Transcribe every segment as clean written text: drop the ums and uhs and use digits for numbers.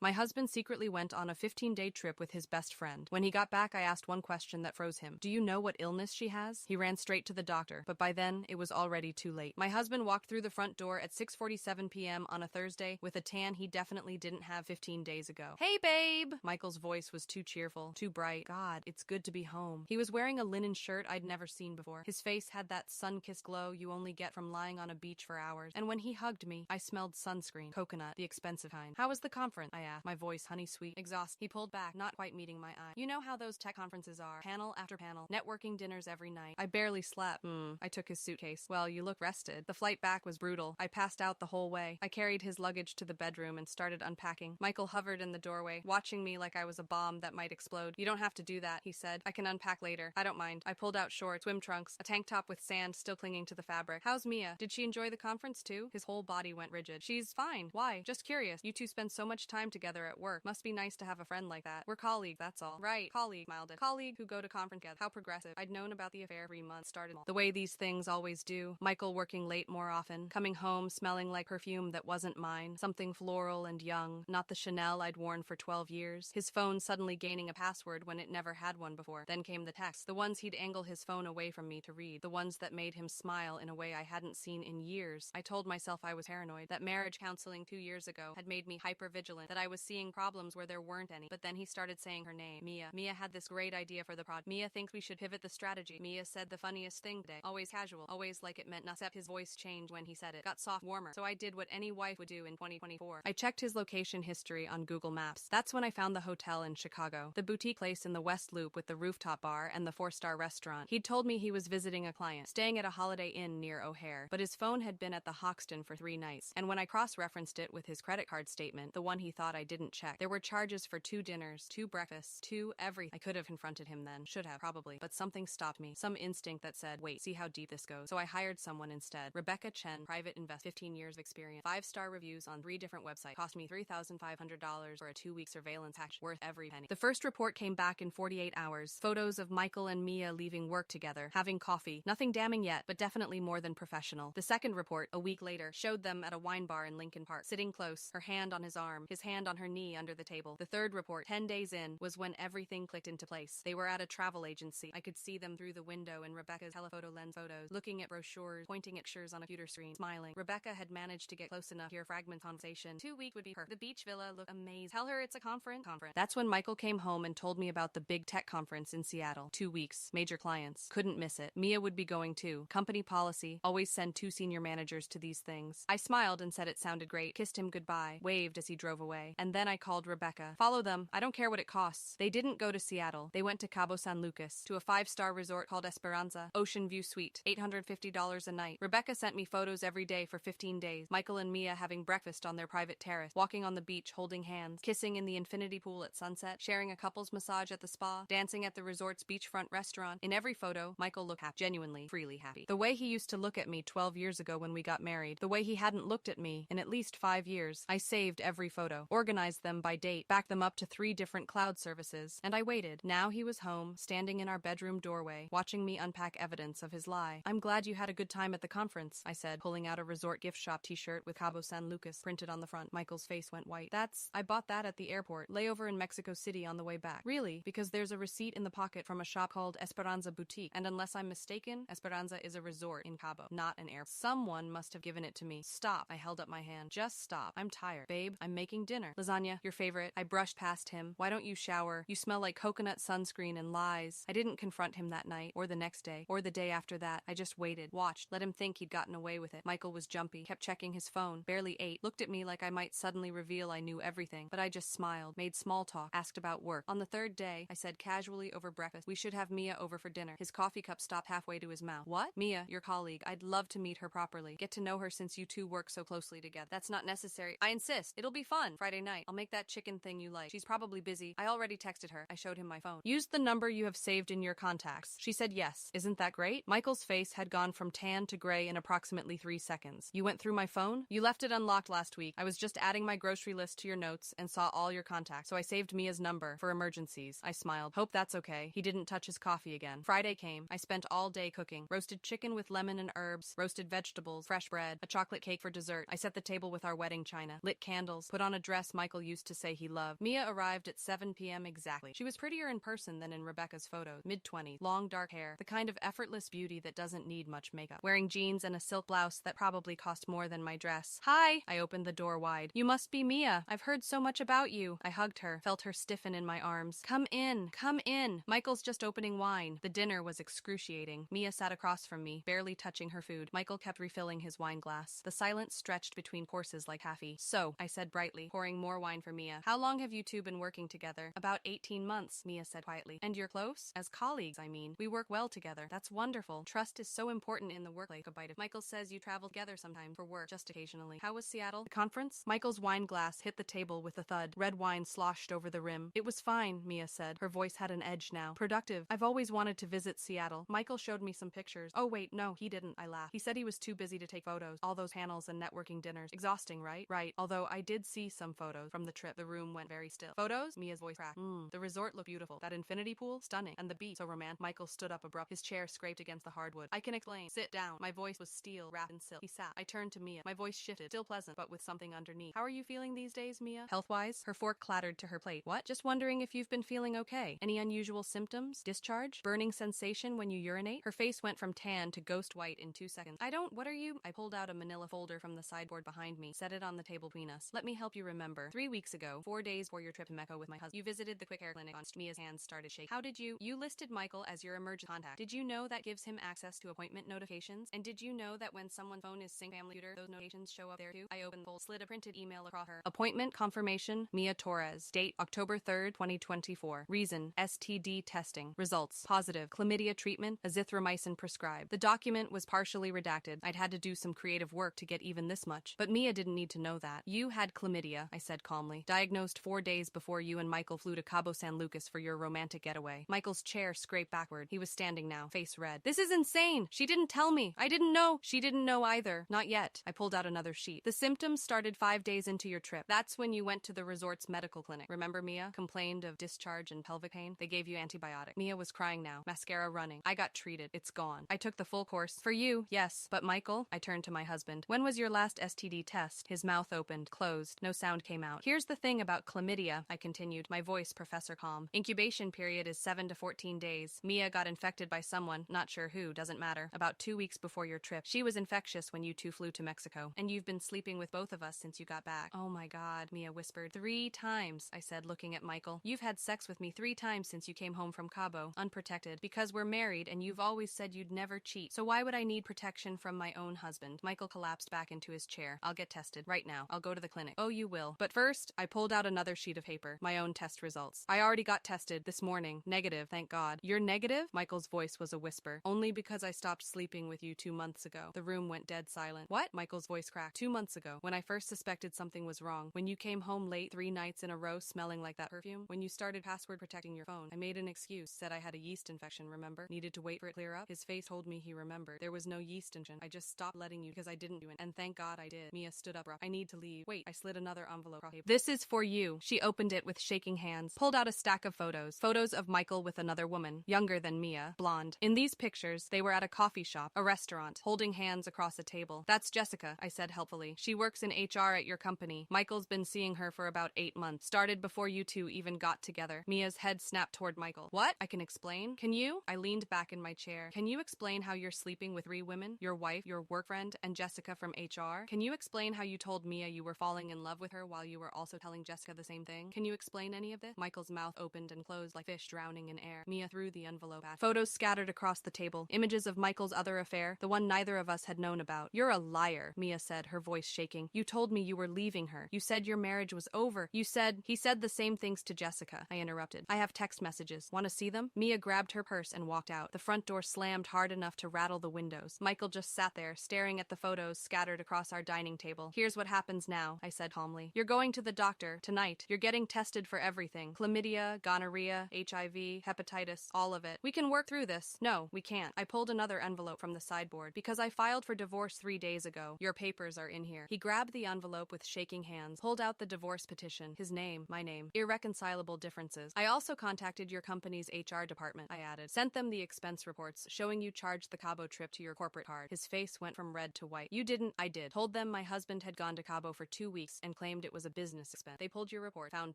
My husband secretly went on a 15-day trip with his best friend. When he got back, I asked one question that froze him. Do you know what illness she has? He ran straight to the doctor, but by then, it was already too late. My husband walked through the front door at 6:47 p.m. on a Thursday with a tan he definitely didn't have 15 days ago. Hey, babe! Michael's voice was too cheerful, too bright. God, it's good to be home. He was wearing a linen shirt I'd never seen before. His face had that sun-kissed glow you only get from lying on a beach for hours. And when he hugged me, I smelled sunscreen. Coconut, the expensive kind. How was the conference? I asked, my voice honey-sweet. Exhausted. He pulled back, not quite meeting my eye. You know how those tech conferences are. Panel after panel. Networking dinners every night. I barely slept. I took his suitcase. Well, you look rested. The flight back was brutal. I passed out the whole way. I carried his luggage to the bedroom and started unpacking. Michael hovered in the doorway, watching me like I was a bomb that might explode. You don't have to do that, he said. I can unpack later. I don't mind. I pulled out shorts, swim trunks, a tank top with sand still clinging to the fabric. How's Mia? Did she enjoy the conference too? His whole body went rigid. She's fine. Why? Just curious. You two spend so much time together at work. Must be nice to have a friend like that. We're colleagues, that's all. Right. Colleague, smiled. Colleague who go to conference together. How progressive. I'd known about the affair 3 months started. The way these things always do. Michael working late more often. Coming home smelling like perfume that wasn't mine. Something floral and young. Not the Chanel I'd worn for 12 years. His phone suddenly gaining a password when it never had one before. Then came the texts. The ones he'd angle his phone away from me to read. The ones that made him smile in a way I hadn't seen in years. I told myself I was paranoid. That marriage counseling 2 years ago had made me hyper-vigilant. That I was seeing problems where there weren't any. But then he started saying her name. Mia. Mia had this great idea for the project. Mia thinks we should pivot the strategy. Mia said the funniest thing today. Always casual. Always like it meant nothing. Except his voice changed when he said it. Got soft, warmer. So I did what any wife would do in 2024. I checked his location history on Google Maps. That's when I found the hotel in Chicago. The boutique place in the West Loop with the rooftop bar and the 4-star restaurant. He'd told me he was visiting a client, staying at a Holiday Inn near O'Hare. But his phone had been at the Hoxton for 3 nights. And when I cross-referenced it with his credit card statement, the one he thought I didn't check, there were charges for 2 dinners, 2 breakfasts, 2 everything. I could have confronted him then. Should have, probably. But something stopped me. Some instinct that said, wait, see how deep this goes. So I hired someone instead. Rebecca Chen, private investor, 15 years of experience, 5-star reviews on 3 different websites. Cost me $3,500 for a 2-week surveillance package worth every penny. The first report came back in 48 hours. Photos of Michael and Mia leaving work together, having coffee. Nothing damning yet, but definitely more than professional. The second report, a week later, showed them at a wine bar in Lincoln Park, sitting close, her hand on his arm, his hand on her knee under the table. The third report, 10 days in, was when everything clicked into place. They were at a travel agency. I could see them through the window in Rebecca's telephoto lens photos, looking at brochures, pointing at pictures on a computer screen, smiling. Rebecca had managed to get close enough to hear fragment conversation. 2 weeks would be perfect. The beach villa looked amazing. Tell her it's a conference. That's when Michael came home and told me about the big tech conference in Seattle. 2 weeks. Major clients. Couldn't miss it. Mia would be going too. Company policy. Always send 2 senior managers to these things. I smiled and said it sounded great. Kissed him goodbye. Waved as he drove away. And then I called Rebecca. Follow them. I don't care what it costs. They didn't go to Seattle. They went to Cabo San Lucas. To a 5-star resort called Esperanza. Ocean View Suite. $850 a night. Rebecca sent me photos every day for 15 days. Michael and Mia having breakfast on their private terrace. Walking on the beach holding hands. Kissing in the infinity pool at sunset. Sharing a couple's massage at the spa. Dancing at the resort's beachfront restaurant. In every photo, Michael looked happy. Genuinely, freely happy. The way he used to look at me 12 years ago when we got married. The way he hadn't looked at me in at least 5 years. I saved every photo. Organized them by date. Backed them up to 3 different cloud services. And I waited. Now he was home, standing in our bedroom doorway, watching me unpack evidence of his lie. I'm glad you had a good time at the conference, I said, pulling out a resort gift shop t-shirt with Cabo San Lucas printed on the front. Michael's face went white. I bought that at the airport. Layover in Mexico City on the way back. Really? Because there's a receipt in the pocket from a shop called Esperanza Boutique. And unless I'm mistaken, Esperanza is a resort in Cabo, not an airport. Someone must have given it to me. Stop. I held up my hand. Just stop. I'm tired. Babe, I'm making dinner. Lasagna, your favorite. I brushed past him. Why don't you shower? You smell like coconut sunscreen and lies. I didn't confront him that night, or the next day, or the day after that. I just waited, watched, let him think he'd gotten away with it. Michael was jumpy, kept checking his phone, barely ate, looked at me like I might suddenly reveal I knew everything. But I just smiled, made small talk, asked about work. On the 3rd day, I said casually over breakfast, we should have Mia over for dinner. His coffee cup stopped halfway to his mouth. What? Mia, your colleague. I'd love to meet her properly. Get to know her since you two work so closely together. That's not necessary. I insist. It'll be fun. Friday night. I'll make that chicken thing you like. She's probably busy. I already texted her. I showed him my phone. Use the number you have saved in your contacts. She said yes. Isn't that great? Michael's face had gone from tan to gray in approximately 3 seconds. You went through my phone? You left it unlocked last week. I was just adding my grocery list to your notes and saw all your contacts, so I saved Mia's number for emergencies. I smiled. Hope that's okay. He didn't touch his coffee again. Friday came. I spent all day cooking. Roasted chicken with lemon and herbs, roasted vegetables, fresh bread, a chocolate cake for dessert. I set the table with our wedding china, lit candles, put on a dress actress Michael used to say he loved. Mia arrived at 7 p.m. exactly. She was prettier in person than in Rebecca's photos. Mid-20s, long dark hair, the kind of effortless beauty that doesn't need much makeup. Wearing jeans and a silk blouse that probably cost more than my dress. Hi! I opened the door wide. You must be Mia. I've heard so much about you. I hugged her, felt her stiffen in my arms. Come in, come in. Michael's just opening wine. The dinner was excruciating. Mia sat across from me, barely touching her food. Michael kept refilling his wine glass. The silence stretched between courses like taffy. So, I said brightly, pouring more wine for Mia. How long have you two been working together? About 18 months, Mia said quietly. And you're close? As colleagues, I mean. We work well together. That's wonderful. Trust is so important in the workplace. A bite of Michael says you travel together sometime for work, just occasionally. How was Seattle? The conference? Michael's wine glass hit the table with a thud. Red wine sloshed over the rim. It was fine, Mia said. Her voice had an edge now. Productive. I've always wanted to visit Seattle. Michael showed me some pictures. Oh wait, no, he didn't, I laughed. He said he was too busy to take photos. All those panels and networking dinners. Exhausting, right? Right. Although I did see some photos from the trip. The room went very still. Photos? Mia's voice cracked. The resort looked beautiful. That infinity pool? Stunning. And the beach? So romantic. Michael stood up abrupt. His chair scraped against the hardwood. I can explain. Sit down. My voice was steel, wrapped in silk. He sat. I turned to Mia. My voice shifted. Still pleasant, but with something underneath. How are you feeling these days, Mia? Health-wise? Her fork clattered to her plate. What? Just wondering if you've been feeling okay. Any unusual symptoms? Discharge? Burning sensation when you urinate? Her face went from tan to ghost white in 2 seconds. What are you? I pulled out a manila folder from the sideboard behind me, set it on the table between us. Let me help you remember. 3 weeks ago, 4 days before your trip to Mexico with my husband, you visited the quick hair clinic on Mia's hands started shaking. How did you listed Michael as your emergency contact. Did you know that gives him access to appointment notifications? And did you know that when someone's phone is synced family computer, those notifications show up there too? I opened the folder, slid a printed email across her. Appointment confirmation, Mia Torres. Date, October 3rd, 2024. Reason, STD testing. Results, positive. Chlamydia treatment, azithromycin prescribed. The document was partially redacted. I'd had to do some creative work to get even this much. But Mia didn't need to know that. You had chlamydia, I said calmly. Diagnosed 4 days before you and Michael flew to Cabo San Lucas for your romantic getaway. Michael's chair scraped backward. He was standing now, face red. This is insane! She didn't tell me! I didn't know! She didn't know either. Not yet. I pulled out another sheet. The symptoms started 5 days into your trip. That's when you went to the resort's medical clinic. Remember Mia? Complained of discharge and pelvic pain? They gave you antibiotic. Mia was crying now. Mascara running. I got treated. It's gone. I took the full course. For you, yes. But Michael? I turned to my husband. When was your last STD test? His mouth opened, closed. No sound came out. Here's the thing about chlamydia, I continued, my voice professor calm. Incubation period is 7 to 14 days. Mia got infected by someone, not sure who, doesn't matter, about 2 weeks before your trip. She was infectious when you two flew to Mexico. And you've been sleeping with both of us since you got back. Oh my God, Mia whispered. 3 times, I said, looking at Michael. You've had sex with me 3 times since you came home from Cabo, unprotected, because we're married and you've always said you'd never cheat. So why would I need protection from my own husband? Michael collapsed back into his chair. I'll get tested. Right now. I'll go to the clinic. Oh, you will. But first, I pulled out another sheet of paper. My own test results. I already got tested this morning. Negative, thank God. You're negative? Michael's voice was a whisper. Only because I stopped sleeping with you 2 months ago. The room went dead silent. What? Michael's voice cracked. 2 months ago, when I first suspected something was wrong. When you came home late 3 nights in a row smelling like that perfume. When you started password protecting your phone. I made an excuse. Said I had a yeast infection, remember? Needed to wait for it to clear up. His face told me he remembered. There was no yeast infection. I just stopped letting you because I didn't do it. And thank God I did. Mia stood up. I need to leave. Wait, I slid another envelope across the table. This is for you. She opened it with shaking hands. Pulled out a stack of photos. Photos of Michael with another woman. Younger than Mia. Blonde. In these pictures, they were at a coffee shop, a restaurant, holding hands across a table. That's Jessica, I said helpfully. She works in HR at your company. Michael's been seeing her for about 8 months. Started before you two even got together. Mia's head snapped toward Michael. What? I can explain? Can you? I leaned back in my chair. Can you explain how you're sleeping with 3 women? Your wife, your work friend, and Jessica from HR? Can you explain how you told Mia you were falling in love with her while you were also telling Jessica the same thing? Can you explain any of this? Michael's mouth opened and closed like fish drowning in air. Mia threw the envelope at. Photos scattered across the table. Images of Michael's other affair, the one neither of us had known about. You're a liar, Mia said, her voice shaking. You told me you were leaving her. You said your marriage was over. He said the same things to Jessica. I interrupted. I have text messages. Want to see them? Mia grabbed her purse and walked out. The front door slammed hard enough to rattle the windows. Michael just sat there, staring at the photos scattered across our dining table. Here's what happens now, I said calmly. You're going to the doctor tonight. You're getting tested for everything. Chlamydia, gonorrhea, HIV, hepatitis, all of it. We can work through this. No, we can't. I pulled another envelope from the sideboard. Because I filed for divorce 3 days ago. Your papers are in here. He grabbed the envelope with shaking hands, pulled out the divorce petition, his name, my name, irreconcilable differences. I also contacted your company's HR department, I added. Sent them the expense reports, showing you charged the Cabo trip to your corporate card. His face went from red to white. You didn't, I did. Told them my husband had gone to Cabo for 2 weeks and claimed it was was a business expense. They pulled your report, found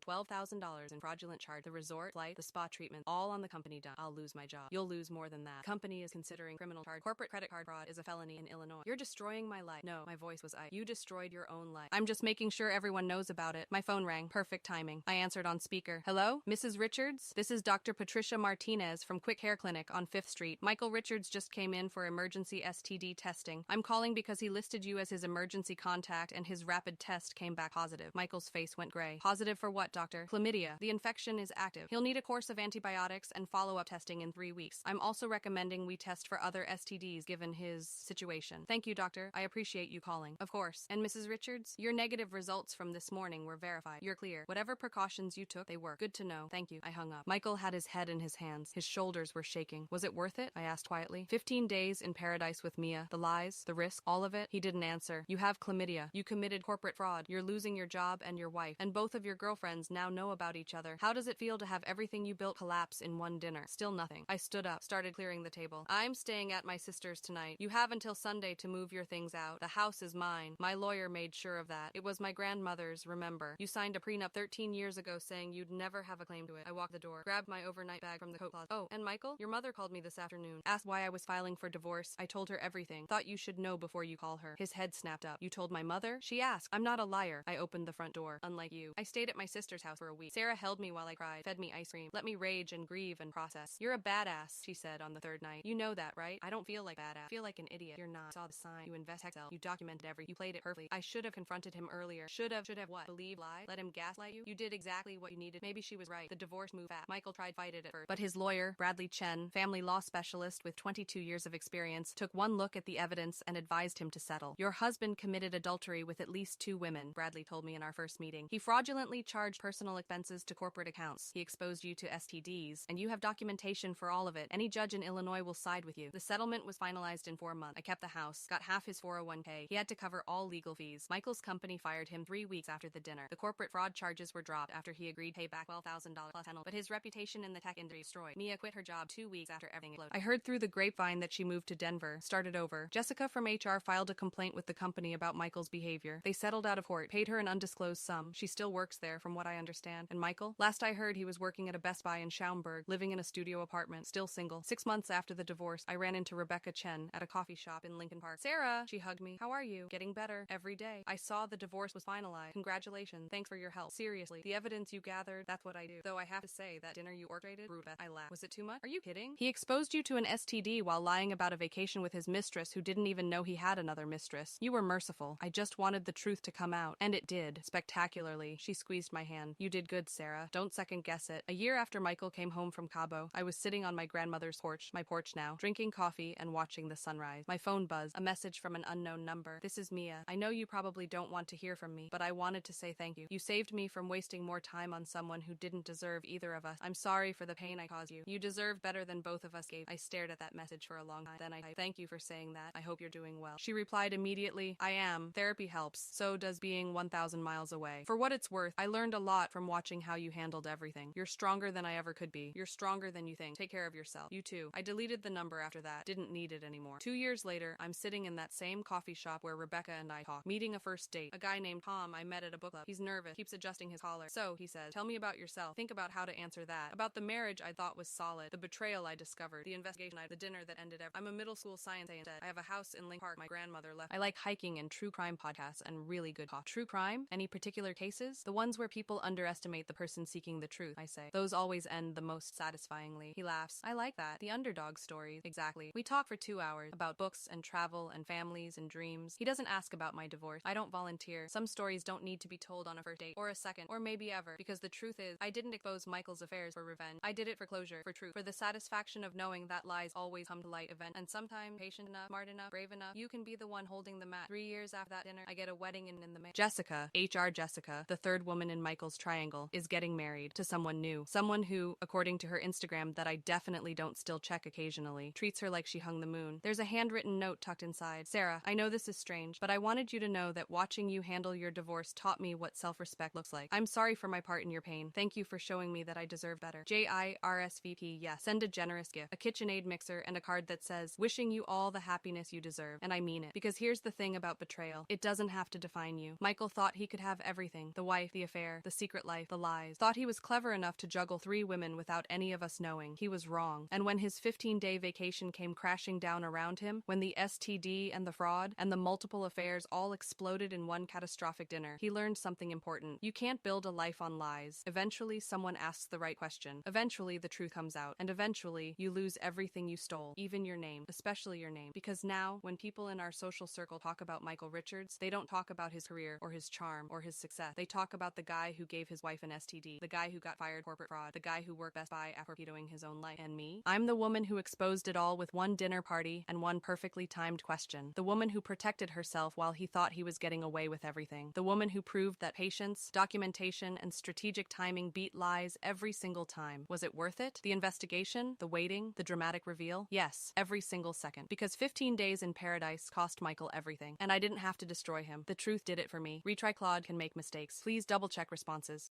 $12,000 in fraudulent charge, the resort, flight, the spa treatment, all on the company dime. I'll lose my job. You'll lose more than that. Company is considering criminal charge. Corporate credit card fraud is a felony in Illinois. You're destroying my life. No, my voice was I. You destroyed your own life. I'm just making sure everyone knows about it. My phone rang. Perfect timing. I answered on speaker. Hello? Mrs. Richards? This is Dr. Patricia Martinez from Quick Hair Clinic on 5th Street. Michael Richards just came in for emergency STD testing. I'm calling because he listed you as his emergency contact and his rapid test came back positive. Michael's face went gray. Positive for what, doctor? Chlamydia. The infection is active. He'll need a course of antibiotics and follow-up testing in 3 weeks. I'm also recommending we test for other STDs given his situation. Thank you, doctor. I appreciate you calling. Of course. And Mrs. Richards, your negative results from this morning were verified. You're clear. Whatever precautions you took, they worked. Good to know. Thank you. I hung up. Michael had his head in his hands. His shoulders were shaking. Was it worth it? I asked quietly. 15 days in paradise with Mia. The lies, the risk, all of it? He didn't answer. You have chlamydia. You committed corporate fraud. You're losing your job and your wife. And both of your girlfriends now know about each other. How does it feel to have everything you built collapse in one dinner? Still nothing. I stood up, started clearing the table. I'm staying at my sister's tonight. You have until Sunday to move your things out. The house is mine. My lawyer made sure of that. It was my grandmother's, remember. You signed a prenup 13 years ago saying you'd never have a claim to it. I walked the door, grabbed my overnight bag from the coat closet. Oh, and Michael? Your mother called me this afternoon. Asked why I was filing for divorce. I told her everything. Thought you should know before you call her. His head snapped up. You told my mother? She asked. I'm not a liar. I opened the front door. Unlike you. I stayed at my sister's house for a week. Sarah held me while I cried, fed me ice cream, let me rage and grieve and process. You're a badass, she said on the third night. You know that, right? I don't feel like badass. I feel like an idiot. You're not. Saw the sign. You invest Excel. You documented everything. You played it perfectly. I should have confronted him earlier. Should have what? Believe lie? Let him gaslight you? You did exactly what you needed. Maybe she was right. The divorce moved fast. Michael tried to fight it at first, but his lawyer, Bradley Chen, family law specialist with 22 years of experience, took one look at the evidence and advised him to settle. Your husband committed adultery with at least 2 women, Bradley told me in our first meeting. He fraudulently charged personal expenses to corporate accounts. He exposed you to STDs, and you have documentation for all of it. Any judge in Illinois will side with you. The settlement was finalized in 4 months. I kept the house, got half his 401k. He had to cover all legal fees. Michael's company fired him 3 weeks after the dinner. The corporate fraud charges were dropped after he agreed to pay back $12,000 plus penalty, but his reputation in the tech industry destroyed. Mia quit her job 2 weeks after everything exploded. I heard through the grapevine that she moved to Denver, started over. Jessica from HR filed a complaint with the company about Michael's behavior. They settled out of court, paid her an undisclosed sum. She still works there, from what I understand. And Michael? Last I heard, he was working at a Best Buy in Schaumburg, living in a studio apartment, still single. 6 months after the divorce, I ran into Rebecca Chen at a coffee shop in Lincoln Park. Sarah! She hugged me. How are you? Getting better. Every day. I saw the divorce was finalized. Congratulations. Thanks for your help. Seriously. The evidence you gathered, that's what I do. Though I have to say, that dinner you orchestrated, brutal. I laughed. Was it too much? Are you kidding? He exposed you to an STD while lying about a vacation with his mistress who didn't even know he had another mistress. You were merciful. I just wanted the truth to come out. And it did. Spectacularly. She squeezed my hand. You did good, Sarah. Don't second guess it. A year after Michael came home from Cabo, I was sitting on my grandmother's porch, my porch now, drinking coffee and watching the sunrise. My phone buzzed. A message from an unknown number. This is Mia. I know you probably don't want to hear from me, but I wanted to say thank you. You saved me from wasting more time on someone who didn't deserve either of us. I'm sorry for the pain I caused you. You deserve better than both of us gave. I stared at that message for a long time. Then I typed, thank you for saying that. I hope you're doing well. She replied immediately, I am. Therapy helps. So does being 1,000 miles away. For what it's worth, I learned a lot from watching how you handled everything. You're stronger than I ever could be. You're stronger than you think. Take care of yourself. You too. I deleted the number after that. Didn't need it anymore. 2 years later, I'm sitting in that same coffee shop where Rebecca and I talked, meeting a first date. A guy named Tom I met at a book club. He's nervous, keeps adjusting his collar. So, he says, tell me about yourself. Think about how to answer that. About the marriage I thought was solid. The betrayal I discovered. The investigation the dinner that ended everything. I'm a middle school science instead. I have a house in Lincoln Park my grandmother left. I like hiking and true crime podcasts and really good coffee. True crime? Any particular cases? The ones where people underestimate the person seeking the truth, I say. Those always end the most satisfyingly. He laughs. I like that. The underdog stories. Exactly. We talk for 2 hours about books and travel and families and dreams. He doesn't ask about my divorce. I don't volunteer. Some stories don't need to be told on a first date or a second or maybe ever, because the truth is, I didn't expose Michael's affairs for revenge. I did it for closure, for truth, for the satisfaction of knowing that lies always come to light event. And sometimes, patient enough, smart enough, brave enough, you can be the one holding the mat. 3 years after that dinner, I get a wedding in the mail. Jessica, HR Jessica, the third woman in Michael's triangle, is getting married to someone new. Someone who, according to her Instagram that I definitely don't still check occasionally, treats her like she hung the moon. There's a handwritten note tucked inside. Sarah, I know this is strange, but I wanted you to know that watching you handle your divorce taught me what self-respect looks like. I'm sorry for my part in your pain. Thank you for showing me that I deserve better. JIRSVP, yes. Send a generous gift, a KitchenAid mixer, and a card that says, wishing you all the happiness you deserve. And I mean it. Because here's the thing about betrayal. It doesn't have to define you. Michael thought he could could have everything: the wife, the affair, the secret life, the lies. Thought he was clever enough to juggle 3 women without any of us knowing. He was wrong. And when his 15-day vacation came crashing down around him, when the STD and the fraud and the multiple affairs all exploded in one catastrophic dinner, he learned something important. You can't build a life on lies. Eventually, someone asks the right question. Eventually, the truth comes out. And eventually, you lose everything you stole, even your name, especially your name. Because now, when people in our social circle talk about Michael Richards, they don't talk about his career or his charm or his success. They talk about the guy who gave his wife an STD, the guy who got fired for corporate fraud, the guy who worked Best Buy after torpedoing his own life. And me? I'm the woman who exposed it all with one dinner party and one perfectly timed question. The woman who protected herself while he thought he was getting away with everything. The woman who proved that patience, documentation, and strategic timing beat lies every single time. Was it worth it? The investigation, the waiting, the dramatic reveal? Yes, every single second. Because 15 days in paradise cost Michael everything. And I didn't have to destroy him. The truth did it for me. Retry Claude can make mistakes. Please double check responses.